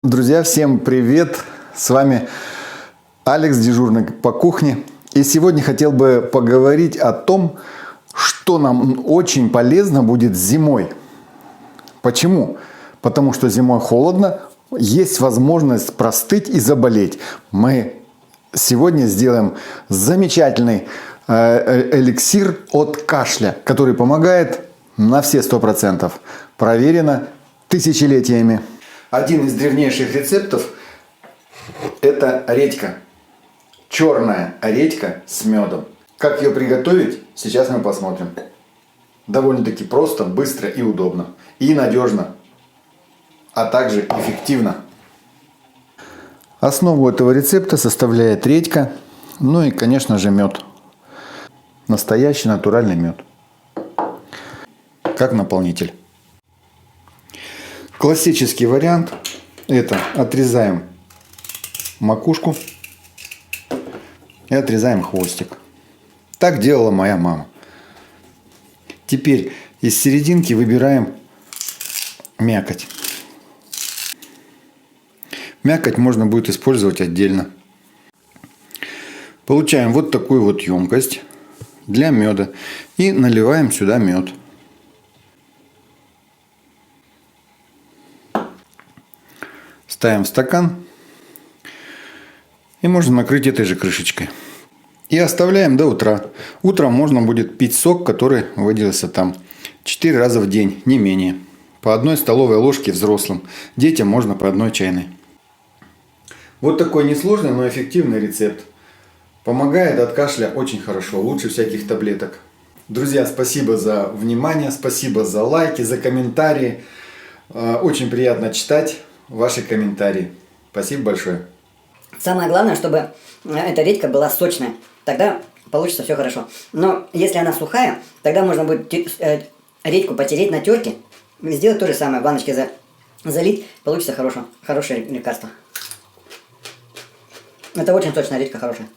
Друзья, всем привет! С вами Алекс, дежурный по кухне. И сегодня хотел бы поговорить о том, что нам очень полезно будет зимой. Почему? Потому что зимой холодно, есть возможность простыть и заболеть. Мы сегодня сделаем замечательный эликсир от кашля, который помогает на все 100%. Проверено тысячелетиями. Один из древнейших рецептов – это редька. Черная редька с медом. Как ее приготовить, сейчас мы посмотрим. Довольно-таки просто, быстро и удобно. И надежно. А также эффективно. Основу этого рецепта составляет редька. Ну и, конечно же, мед. Настоящий натуральный мед. Как наполнитель. Классический вариант – это отрезаем макушку и отрезаем хвостик. Так делала моя мама. Теперь из серединки выбираем мякоть. Мякоть можно будет использовать отдельно. Получаем вот такую вот емкость для меда и наливаем сюда мед. Ставим в стакан и можно накрыть этой же крышечкой. И оставляем до утра. Утром можно будет пить сок, который выделился там 4 раза в день, не менее. По 1 столовой ложке взрослым. Детям можно по 1 чайной. Вот такой несложный, но эффективный рецепт. Помогает от кашля очень хорошо, лучше всяких таблеток. Друзья, спасибо за внимание, спасибо за лайки, за комментарии. Очень приятно читать ваши комментарии. Спасибо большое. Самое главное, чтобы эта редька была сочная. Тогда получится все хорошо. Но если она сухая, тогда можно будет редьку потереть на терке. Сделать то же самое. В баночке залить. Получится хорошее лекарство. Это очень сочная редька, хорошая.